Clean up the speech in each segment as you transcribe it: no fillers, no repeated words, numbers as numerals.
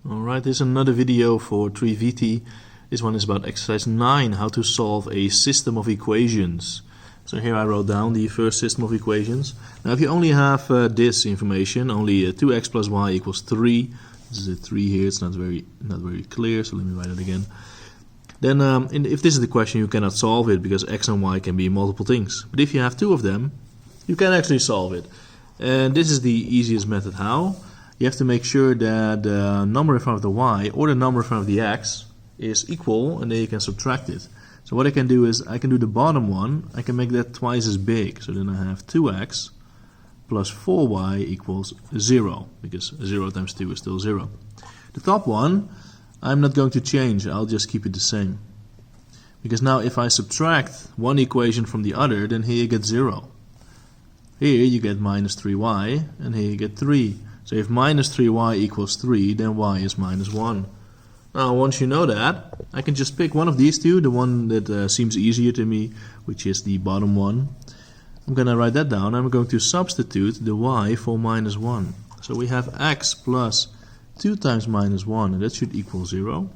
Alright, this is another video for 3VT. This one is about exercise 9, how to solve a system of equations. So here I wrote down the first system of equations. Now if you only have this information, only 2x plus y equals 3. This is a 3 here, it's not very clear, so let me write it again. Then if this is the question, you cannot solve it because x and y can be multiple things. But if you have two of them, you can actually solve it. And this is the easiest method. How? You have to make sure that the number in front of the y or the number in front of the x is equal, and then you can subtract it. So what I can do is I can do the bottom one, I can make that twice as big. So then I have 2x plus 4y equals 0, because 0 times 2 is still 0. The top one, I'm not going to change, I'll just keep it the same. Because now if I subtract one equation from the other, then here you get 0. Here you get minus 3y, and here you get 3. So if minus 3y equals 3, then y is minus 1. Now once you know that, I can just pick one of these two, the one that seems easier to me, which is the bottom one. I'm going to write that down. I'm going to substitute the y for minus 1. So we have x plus 2 times minus 1, and that should equal 0.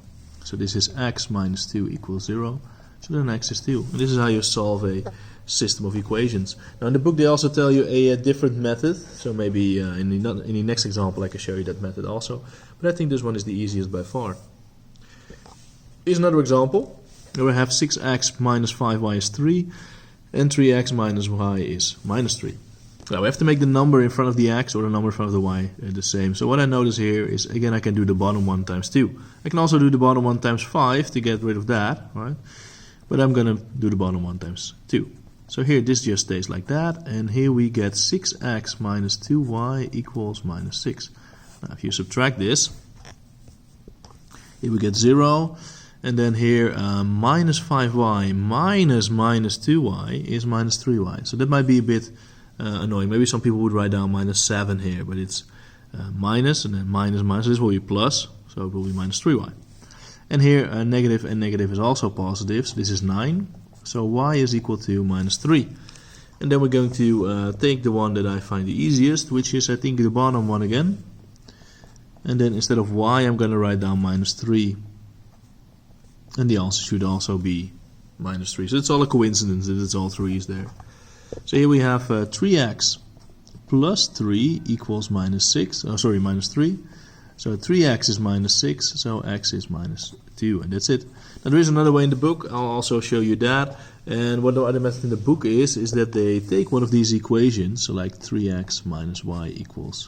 So this is x minus 2 equals 0. So then x is 2. And this is how you solve a system of equations. Now in the book they also tell you a different method, so maybe in the next example I can show you that method also, but I think this one is the easiest by far. Here's another example where we have 6x minus 5y is 3 and 3x minus y is minus 3. Now we have to make the number in front of the x or the number in front of the y the same. So what I notice here is, again, I can do the bottom one times 2. I can also do the bottom one times 5 to get rid of that, right? But I'm going to do the bottom one times 2. So here this just stays like that, and here we get 6x minus 2y equals minus 6. Now if you subtract this, here we get 0, and then here minus 5y minus 2y is minus 3y. So that might be a bit annoying. Maybe some people would write down minus 7 here, but it's minus, and then minus, this will be plus, so it will be minus 3y. And here negative and negative is also positive, so this is 9. So y is equal to minus 3. And then we're going to take the one that I find the easiest, which is, I think, the bottom one again. And then instead of y, I'm going to write down minus 3. And the answer should also be minus 3. So it's all a coincidence that it's all 3's there. So here we have 3x plus 3 equals minus 6. Oh, sorry, minus 3. So 3x is minus 6, so x is minus 2, and that's it. Now there is another way in the book, I'll also show you that. And what the other method in the book is that they take one of these equations, so like 3x minus y equals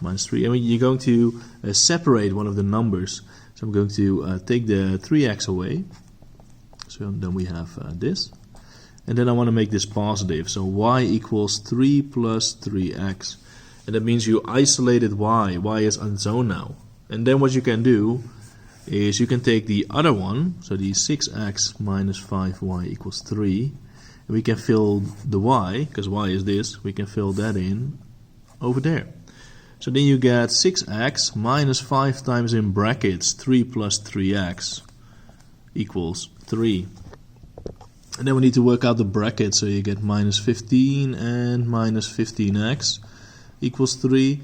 minus 3. And you're going to separate one of the numbers. So I'm going to take the 3x away. So then we have this. And then I want to make this positive. So y equals 3 plus 3x. And that means you isolated y. Y is on its own now. And then what you can do is you can take the other one, so the 6x minus 5y equals 3, and we can fill the y, because y is this, we can fill that in over there. So then you get 6x minus 5 times in brackets 3 plus 3x equals 3. And then we need to work out the bracket, so you get minus 15 and minus 15x equals 3.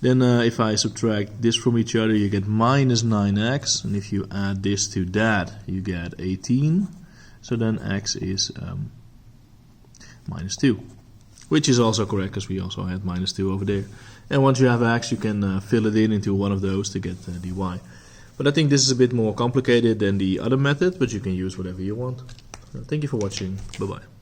Then if I subtract this from each other, you get minus 9x, and if you add this to that, you get 18. So then x is minus 2, which is also correct because we also had minus 2 over there. And once you have x, you can fill it in into one of those to get the y. But I think this is a bit more complicated than the other method, but you can use whatever you want. Thank you for watching. Bye-bye.